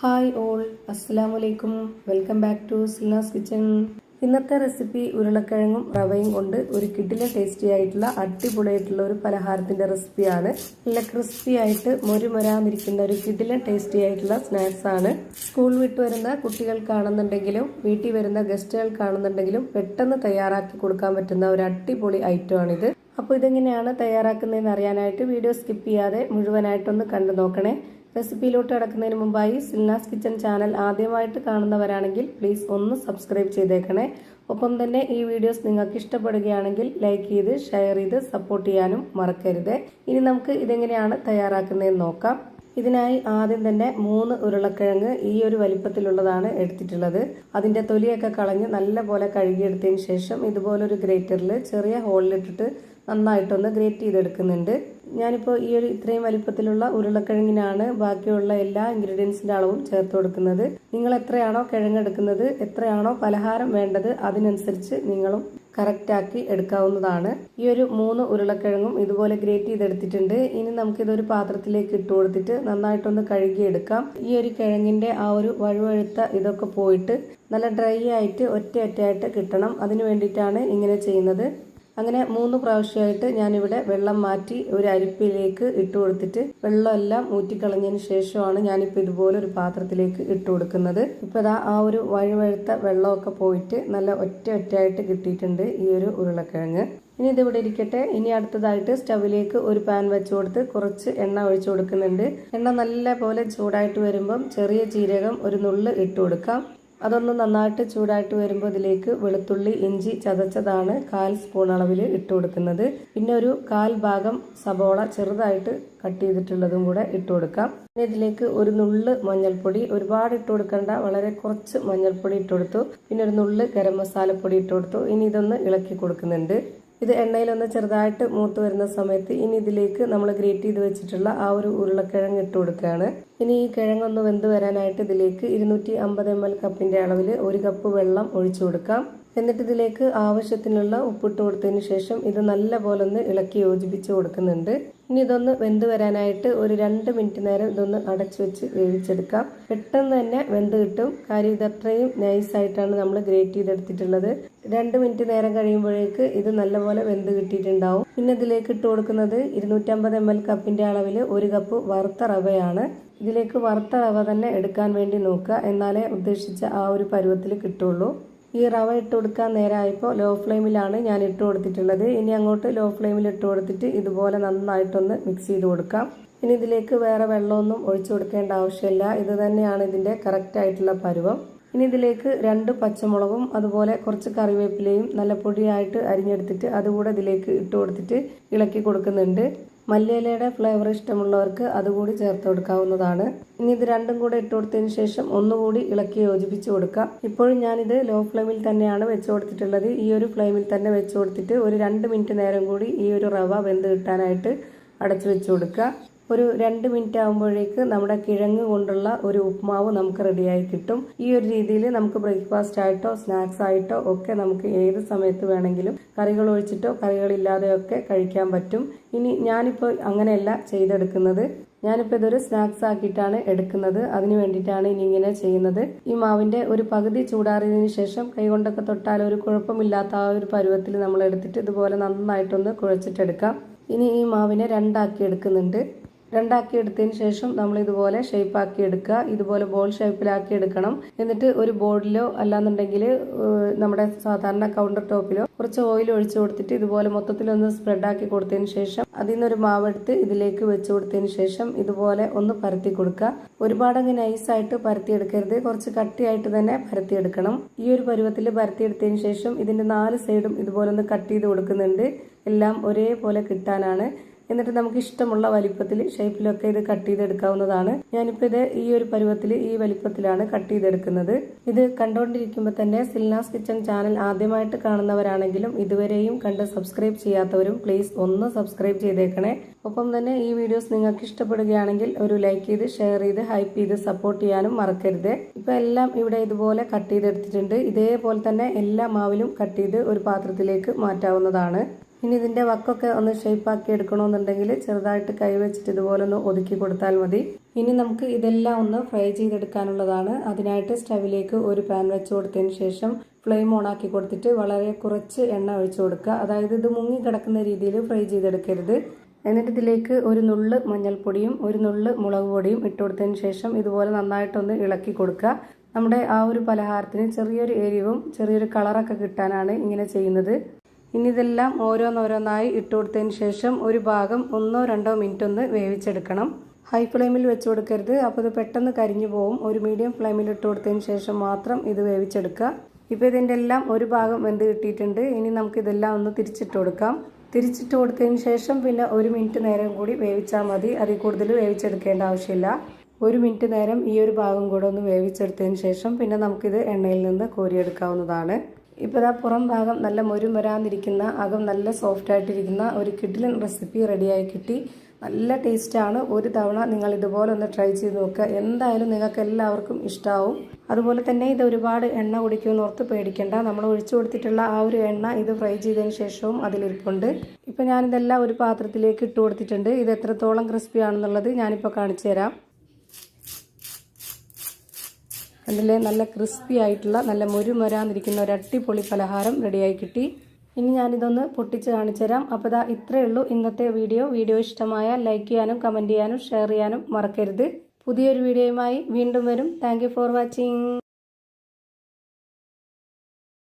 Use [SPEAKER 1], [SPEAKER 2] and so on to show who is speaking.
[SPEAKER 1] Hi all, അസ്സലാമു അലൈക്കും. Welcome back to Silnas kitchen. ഇന്നത്തെ റെസിപ്പി ഉരുളക്കിഴങ്ങും റവയും കൊണ്ട് ഒരു കിടിലൻ ടേസ്റ്റി ആയിട്ടുള്ള അടിപൊളിയായിട്ടുള്ള ഒരു പലഹാരത്തിന്റെ റെസിപ്പിയാണ്. നല്ല ക്രിസ്പി ആയിട്ട് മൊരുമൊരാന്നിരിക്കുന്ന ഒരു കിടിലൻ ടേസ്റ്റി ആയിട്ടുള്ള സ്നാക്സ് ആണ്. സ്കൂൾ വിട്ട് വരുന്ന കുട്ടികൾക്കാണെന്നുണ്ടെങ്കിലും വീട്ടിൽ വരുന്ന ഗസ്റ്റുകൾക്കാണെന്നുണ്ടെങ്കിലും പെട്ടെന്ന് തയ്യാറാക്കി കൊടുക്കാൻ പറ്റുന്ന ഒരു അടിപൊളി ഐറ്റം ആണിത്. അപ്പോൾ ഇതെങ്ങനെയാണ് തയ്യാറാക്കുന്നതെന്ന് അറിയാനായിട്ട് വീഡിയോ സ്കിപ്പ് ചെയ്യാതെ മുഴുവനായിട്ടൊന്ന് കണ്ടു നോക്കണേ. റെസിപ്പിയിലോട്ട് കടക്കുന്നതിന് മുമ്പായി സിൽനാസ് കിച്ചൺ ചാനൽ ആദ്യമായിട്ട് കാണുന്നവരാണെങ്കിൽ പ്ലീസ് ഒന്ന് സബ്സ്ക്രൈബ് ചെയ്തേക്കണേ. ഒപ്പം തന്നെ ഈ വീഡിയോസ് നിങ്ങൾക്ക് ഇഷ്ടപ്പെടുകയാണെങ്കിൽ ലൈക്ക് ചെയ്ത് ഷെയർ ചെയ്ത് സപ്പോർട്ട് ചെയ്യാനും മറക്കരുത്. ഇനി നമുക്ക് ഇതെങ്ങനെയാണ് തയ്യാറാക്കുന്നതെന്ന് നോക്കാം. ഇതിനായി ആദ്യം തന്നെ 3 ഉരുളക്കിഴങ്ങ് ഈ ഒരു വലിപ്പത്തിലുള്ളതാണ് എടുത്തിട്ടുള്ളത്. അതിന്റെ തൊലിയൊക്കെ കളഞ്ഞ് നല്ലപോലെ കഴുകിയെടുത്തതിന് ശേഷം ഇതുപോലൊരു ഗ്രേറ്ററിൽ ചെറിയ ഹോളിലിട്ടിട്ട് നന്നായിട്ടൊന്ന് ഗ്രേറ്റ് ചെയ്തെടുക്കുന്നുണ്ട്. ഞാനിപ്പോൾ ഈ ഒരു ഇത്രയും വലിപ്പത്തിലുള്ള ഉരുളക്കിഴങ്ങിനാണ് ബാക്കിയുള്ള എല്ലാ ഇൻഗ്രീഡിയൻസിന്റെ അളവും ചേർത്ത് കൊടുക്കുന്നത്. നിങ്ങൾ എത്രയാണോ കിഴങ്ങെടുക്കുന്നത്, എത്രയാണോ പലഹാരം വേണ്ടത്, അതിനനുസരിച്ച് നിങ്ങളും കറക്റ്റാക്കി എടുക്കാവുന്നതാണ്. ഈ ഒരു 3 ഉരുളക്കിഴങ്ങും ഇതുപോലെ ഗ്രേറ്റ് ചെയ്തെടുത്തിട്ടുണ്ട്. ഇനി നമുക്കിതൊരു പാത്രത്തിലേക്ക് ഇട്ട് കൊടുത്തിട്ട് നന്നായിട്ടൊന്ന് കഴുകിയെടുക്കാം. ഈ ഒരു കിഴങ്ങിന്റെ ആ ഒരു വഴുവഴുത്ത ഇതൊക്കെ പോയിട്ട് നല്ല ഡ്രൈ ആയിട്ട് ഒറ്റയായിട്ട് കിട്ടണം. അതിനു വേണ്ടിയിട്ടാണ് ഇങ്ങനെ ചെയ്യുന്നത്. അങ്ങനെ 3 പ്രാവശ്യമായിട്ട് ഞാനിവിടെ വെള്ളം മാറ്റി ഒരു അരിപ്പിലേക്ക് ഇട്ട് കൊടുത്തിട്ട് വെള്ളമെല്ലാം ഊറ്റിക്കളഞ്ഞതിന് ശേഷമാണ് ഞാനിപ്പോൾ ഇതുപോലെ ഒരു പാത്രത്തിലേക്ക് ഇട്ട് കൊടുക്കുന്നത്. ഇപ്പോൾ ഇതാ ആ ഒരു വഴുവഴുത്ത വെള്ളമൊക്കെ പോയിട്ട് നല്ല ഒറ്റയായിട്ട് കിട്ടിയിട്ടുണ്ട് ഈ ഒരു ഉരുളക്കിഴങ്ങ്. ഇനി ഇതിവിടെ ഇരിക്കട്ടെ. ഇനി അടുത്തതായിട്ട് സ്റ്റവിലേക്ക് ഒരു പാൻ വെച്ച് കൊടുത്ത് കുറച്ച് എണ്ണ ഒഴിച്ചു കൊടുക്കുന്നുണ്ട്. എണ്ണ നല്ല പോലെ ചൂടായിട്ട് വരുമ്പം ചെറിയ ജീരകം ഒരു നുള്ള് ഇട്ട് കൊടുക്കാം. അതൊന്ന് നന്നായിട്ട് ചൂടായിട്ട് വരുമ്പോൾ ഇതിലേക്ക് വെളുത്തുള്ളി ഇഞ്ചി ചതച്ചതാണ് 1/4 സ്പൂൺ അളവിൽ ഇട്ട് കൊടുക്കുന്നത്. പിന്നെ ഒരു 1/4 ഭാഗം സബോള ചെറുതായിട്ട് കട്ട് ചെയ്തിട്ടുള്ളതും കൂടെ ഇട്ട് കൊടുക്കാം. പിന്നെ ഇതിലേക്ക് ഒരു നുള്ള് മഞ്ഞൾപ്പൊടി, ഒരുപാട് ഇട്ട് കൊടുക്കേണ്ട, വളരെ കുറച്ച് മഞ്ഞൾപ്പൊടി ഇട്ട് കൊടുത്തു. പിന്നെ ഒരു നുള്ള് ഗരം മസാലപ്പൊടി ഇട്ട് കൊടുത്തു. ഇനി ഇതൊന്ന് ഇളക്കി കൊടുക്കുന്നുണ്ട്. ഇത് എണ്ണയിലൊന്ന് ചെറുതായിട്ട് മൂത്ത് വരുന്ന സമയത്ത് ഇനി ഇതിലേക്ക് നമ്മൾ ഗ്രേറ്റ് ചെയ്ത് വെച്ചിട്ടുള്ള ആ ഒരു ഉരുളക്കിഴങ്ങ് ഇട്ട് കൊടുക്കുകയാണ്. ഇനി ഈ കിഴങ്ങൊന്ന് വെന്ത് വരാനായിട്ട് ഇതിലേക്ക് 250 ml കപ്പിന്റെ അളവിൽ 1 കപ്പ് വെള്ളം ഒഴിച്ചു കൊടുക്കാം. എന്നിട്ട് ഇതിലേക്ക് ആവശ്യത്തിനുള്ള ഉപ്പിട്ട് കൊടുത്തതിന് ശേഷം ഇത് നല്ല പോലെ ഒന്ന് ഇളക്കി യോജിപ്പിച്ച് കൊടുക്കുന്നുണ്ട്. ഇനി ഇതൊന്ന് വെന്ത് വരാനായിട്ട് ഒരു 2 മിനിറ്റ് നേരം ഇതൊന്ന് അടച്ചു വെച്ച് വേവിച്ചെടുക്കാം. പെട്ടെന്ന് തന്നെ വെന്ത് കിട്ടും. കാര്യം ഇത് അത്രയും നൈസായിട്ടാണ് നമ്മൾ ഗ്രേറ്റ് ചെയ്തെടുത്തിട്ടുള്ളത്. 2 മിനിറ്റ് നേരം കഴിയുമ്പോഴേക്ക് ഇത് നല്ലപോലെ വെന്ത് കിട്ടിയിട്ടുണ്ടാവും. പിന്നെ ഇതിലേക്ക് ഇട്ട് കൊടുക്കുന്നത് 250 ml കപ്പിന്റെ അളവിൽ 1 കപ്പ് വറുത്ത റവയാണ്. ഇതിലേക്ക് വറുത്ത റവ തന്നെ എടുക്കാൻ വേണ്ടി നോക്കുക, എന്നാലേ ഉദ്ദേശിച്ച ആ ഒരു പരുവത്തിൽ കിട്ടുള്ളൂ. ഈ റവ ഇട്ട് കൊടുക്കാൻ നേരമായപ്പോൾ ലോ ഫ്ലെയിമിലാണ് ഞാൻ ഇട്ട് കൊടുത്തിട്ടുള്ളത്. ഇനി അങ്ങോട്ട് ലോ ഫ്ലെയിമിൽ ഇട്ട് കൊടുത്തിട്ട് ഇതുപോലെ നന്നായിട്ടൊന്ന് മിക്സ് ചെയ്ത് കൊടുക്കാം. ഇനി ഇതിലേക്ക് വേറെ വെള്ളമൊന്നും ഒഴിച്ചു കൊടുക്കേണ്ട ആവശ്യമില്ല. ഇത് തന്നെയാണ് ഇതിന്റെ കറക്റ്റ് ആയിട്ടുള്ള പരുവം. ഇനി ഇതിലേക്ക് 2 പച്ചമുളകും അതുപോലെ കുറച്ച് കറിവേപ്പിലയും നല്ല പൊടിയായിട്ട് അരിഞ്ഞെടുത്തിട്ട് അതുകൂടെ ഇതിലേക്ക് ഇട്ട് കൊടുത്തിട്ട് ഇളക്കി കൊടുക്കുന്നുണ്ട്. മല്ലിയിലയുടെ ഫ്ലേവർ ഇഷ്ടമുള്ളവർക്ക് അതുകൂടി ചേർത്ത് കൊടുക്കാവുന്നതാണ്. ഇനി ഇത് രണ്ടും കൂടെ ഇട്ട് കൊടുത്തതിന് ശേഷം ഒന്നുകൂടി ഇളക്കി യോജിപ്പിച്ച് കൊടുക്കാം. ഇപ്പോഴും ഞാനിത് ലോ ഫ്ലെയിമിൽ തന്നെയാണ് വെച്ച് കൊടുത്തിട്ടുള്ളത്. ഈ ഒരു ഫ്ലെയിമിൽ തന്നെ വെച്ച് കൊടുത്തിട്ട് ഒരു 2 മിനിറ്റ് നേരം കൂടി ഈ ഒരു റവ വെന്ത് കിട്ടാനായിട്ട് അടച്ചു വെച്ച് കൊടുക്കുക. ഒരു 2 മിനിറ്റ് ആകുമ്പോഴേക്ക് നമ്മുടെ കിഴങ്ങ് കൊണ്ടുള്ള ഒരു ഉപ്മാവ് നമുക്ക് റെഡിയായി കിട്ടും. ഈ ഒരു രീതിയിൽ നമുക്ക് ബ്രേക്ക്ഫാസ്റ്റ് ആയിട്ടോ സ്നാക്സ് ആയിട്ടോ ഒക്കെ നമുക്ക് ഏത് സമയത്ത് വേണമെങ്കിലും കറികൾ ഒഴിച്ചിട്ടോ കറികളില്ലാതെയോ ഒക്കെ കഴിക്കാൻ പറ്റും. ഇനി ഞാനിപ്പോൾ അങ്ങനെയല്ല ചെയ്തെടുക്കുന്നത്. ഞാനിപ്പോൾ ഇതൊരു സ്നാക്സ് ആക്കിയിട്ടാണ് എടുക്കുന്നത്. അതിന് വേണ്ടിയിട്ടാണ് ഇനി ഇങ്ങനെ ചെയ്യുന്നത്. ഈ മാവിന്റെ ഒരു പകുതി ചൂടാറിയതിനു ശേഷം കൈകൊണ്ടൊക്കെ തൊട്ടാൽ ഒരു കുഴപ്പമില്ലാത്ത ആ ഒരു പരുവത്തിൽ നമ്മൾ എടുത്തിട്ട് ഇതുപോലെ നന്നായിട്ടൊന്ന് കുഴച്ചിട്ടെടുക്കാം. ഇനി ഈ മാവിനെ 2 ആക്കി എടുക്കുന്നുണ്ട്. 2 ആക്കി എടുത്തതിന് ശേഷം നമ്മൾ ഇതുപോലെ ഷേപ്പ് ആക്കി എടുക്കുക. ഇതുപോലെ ബോൾ ഷേപ്പിലാക്കി എടുക്കണം. എന്നിട്ട് ഒരു ബോർഡിലോ അല്ലാന്നുണ്ടെങ്കിൽ നമ്മുടെ സാധാരണ കൗണ്ടർ ടോപ്പിലോ കുറച്ച് ഓയിൽ ഒഴിച്ചു കൊടുത്തിട്ട് ഇതുപോലെ മൊത്തത്തിലൊന്ന് സ്പ്രെഡ് ആക്കി കൊടുത്തതിന് ശേഷം അതിൽ നിന്നൊരു മാവെടുത്ത് ഇതിലേക്ക് വെച്ച് കൊടുത്തതിന് ശേഷം ഇതുപോലെ ഒന്ന് പരത്തി കൊടുക്കുക. ഒരുപാട് അങ്ങ് നൈസായിട്ട് പരത്തിയെടുക്കരുത്, കുറച്ച് കട്ടിയായിട്ട് തന്നെ പരത്തിയെടുക്കണം. ഈ ഒരു പരുവത്തിൽ പരത്തിയെടുത്തതിന് ശേഷം ഇതിന്റെ 4 സൈഡും ഇതുപോലെ ഒന്ന് കട്ട് ചെയ്ത് കൊടുക്കുന്നുണ്ട്. എല്ലാം ഒരേപോലെ കിട്ടാനാണ്. എന്നിട്ട് നമുക്ക് ഇഷ്ടമുള്ള വലിപ്പത്തിൽ ഷേപ്പിലൊക്കെ ഇത് കട്ട് ചെയ്തെടുക്കാവുന്നതാണ്. ഞാനിപ്പോൾ ഇത് ഈ ഒരു പരുവത്തിൽ ഈ വലിപ്പത്തിലാണ് കട്ട് ചെയ്തെടുക്കുന്നത്. ഇത് കണ്ടുകൊണ്ടിരിക്കുമ്പോൾ തന്നെ സിൽനാസ് കിച്ചൺ ചാനൽ ആദ്യമായിട്ട് കാണുന്നവരാണെങ്കിലും ഇതുവരെയും കണ്ട് സബ്സ്ക്രൈബ് ചെയ്യാത്തവരും പ്ലീസ് ഒന്ന് സബ്സ്ക്രൈബ് ചെയ്തേക്കണേ. ഒപ്പം തന്നെ ഈ വീഡിയോസ് നിങ്ങൾക്ക് ഇഷ്ടപ്പെടുകയാണെങ്കിൽ ഒരു ലൈക്ക് ചെയ്ത് ഷെയർ ചെയ്ത് ഹൈപ്പ് ചെയ്ത് സപ്പോർട്ട് ചെയ്യാനും മറക്കരുത്. ഇപ്പൊ എല്ലാം ഇവിടെ ഇതുപോലെ കട്ട് ചെയ്തെടുത്തിട്ടുണ്ട്. ഇതേപോലെ തന്നെ എല്ലാ മാവിലും കട്ട് ചെയ്ത് ഒരു പാത്രത്തിലേക്ക് മാറ്റാവുന്നതാണ്. ഇനി ഇതിന്റെ വക്കൊക്കെ ഒന്ന് ഷേപ്പ് ആക്കി എടുക്കണമെന്നുണ്ടെങ്കിൽ ചെറുതായിട്ട് കൈ വെച്ചിട്ട് ഇതുപോലെ ഒന്ന് ഒതുക്കി കൊടുത്താൽ മതി. ഇനി നമുക്ക് ഇതെല്ലാം ഒന്ന് ഫ്രൈ ചെയ്തെടുക്കാനുള്ളതാണ്. അതിനായിട്ട് സ്റ്റവിലേക്ക് ഒരു പാൻ വെച്ച് കൊടുത്തതിന് ശേഷം ഫ്ലെയിം ഓൺ ആക്കി കൊടുത്തിട്ട് വളരെ കുറച്ച് എണ്ണ ഒഴിച്ചു കൊടുക്കുക. അതായത് ഇത് മുങ്ങി കിടക്കുന്ന രീതിയിൽ ഫ്രൈ ചെയ്തെടുക്കരുത്. എന്നിട്ട് ഇതിലേക്ക് ഒരു നുള്ള് മഞ്ഞൾപ്പൊടിയും ഒരു നുള്ള് മുളക് പൊടിയും ഇട്ട് കൊടുത്തതിന് ശേഷം ഇതുപോലെ നന്നായിട്ടൊന്ന് ഇളക്കി കൊടുക്കുക. നമ്മുടെ ആ ഒരു പലഹാരത്തിന് ചെറിയൊരു എരിവും ചെറിയൊരു കളറൊക്കെ കിട്ടാനാണ് ഇങ്ങനെ ചെയ്യുന്നത്. ഇനി ഇതെല്ലാം ഓരോന്നോരോന്നായി ഇട്ട് കൊടുത്തതിന് ശേഷം ഒരു ഭാഗം 1-2 മിനിറ്റ് ഒന്ന് വേവിച്ചെടുക്കണം. ഹൈ ഫ്ലെയിമിൽ വെച്ച് കൊടുക്കരുത്, അപ്പോൾ ഇത് പെട്ടെന്ന് കരിഞ്ഞു പോകും. ഒരു മീഡിയം ഫ്ലെയിമിൽ ഇട്ട് കൊടുത്തതിന് ശേഷം മാത്രം ഇത് വേവിച്ചെടുക്കുക. ഇപ്പോൾ ഇതിൻ്റെ എല്ലാം ഒരു ഭാഗം വെന്ത് കിട്ടിയിട്ടുണ്ട്. ഇനി നമുക്ക് ഇതെല്ലാം ഒന്ന് തിരിച്ചിട്ട് കൊടുക്കാം. തിരിച്ചിട്ട് കൊടുത്തതിന് ശേഷം പിന്നെ 1 മിനിറ്റ് നേരം കൂടി വേവിച്ചാൽ മതി. അതിൽ കൂടുതൽ വേവിച്ചെടുക്കേണ്ട ആവശ്യമില്ല. 1 മിനിറ്റ് നേരം ഈ ഒരു ഭാഗം കൂടെ ഒന്ന് വേവിച്ചെടുത്തതിന് ശേഷം പിന്നെ നമുക്കിത് എണ്ണയിൽ നിന്ന് കോരിയെടുക്കാവുന്നതാണ്. ഇപ്പോൾ ഇതാ പുറം ഭാഗം നല്ല മൊരും വരാതിരിക്കുന്ന, അകം നല്ല സോഫ്റ്റ് ആയിട്ടിരിക്കുന്ന ഒരു കിഡിലൻ റെസിപ്പി റെഡിയായി കിട്ടി. നല്ല ടേസ്റ്റാണ്. ഒരു തവണ നിങ്ങൾ ഇതുപോലെ ഒന്ന് ട്രൈ ചെയ്ത് നോക്കുക. എന്തായാലും നിങ്ങൾക്ക് എല്ലാവർക്കും ഇഷ്ടമാവും. അതുപോലെ തന്നെ ഇത് ഒരുപാട് എണ്ണ കുടിക്കുമെന്ന് ഓർത്ത് പേടിക്കേണ്ട. നമ്മൾ ഒഴിച്ചു കൊടുത്തിട്ടുള്ള ആ ഒരു എണ്ണ ഇത് ഫ്രൈ ചെയ്തതിന് ശേഷവും അതിലിരിപ്പുണ്ട്. ഇപ്പോൾ ഞാനിതെല്ലാം ഒരു പാത്രത്തിലേക്ക് ഇട്ട് കൊടുത്തിട്ടുണ്ട്. ഇത് എത്രത്തോളം ക്രിസ്പി ആണെന്നുള്ളത് ഞാനിപ്പോൾ കാണിച്ചു തരാം. അതിലെ നല്ല ക്രിസ്പി ആയിട്ടുള്ള നല്ല മൊരുമൊരാന്നിരിക്കുന്ന ഒരു അടിപൊളി പലഹാരം റെഡിയായി കിട്ടി. ഇനി ഞാനിതൊന്ന് പൊട്ടിച്ച് കാണിച്ചു തരാം. അപ്പോൾ ഇതാ ഇത്രയേ ഉള്ളൂ ഇന്നത്തെ വീഡിയോ. വീഡിയോ ഇഷ്ടമായാൽ ലൈക്ക് ചെയ്യാനും കമൻറ്റ് ചെയ്യാനും ഷെയർ ചെയ്യാനും മറക്കരുത്. പുതിയൊരു വീഡിയോയുമായി വീണ്ടും വരും. Thank you for watching.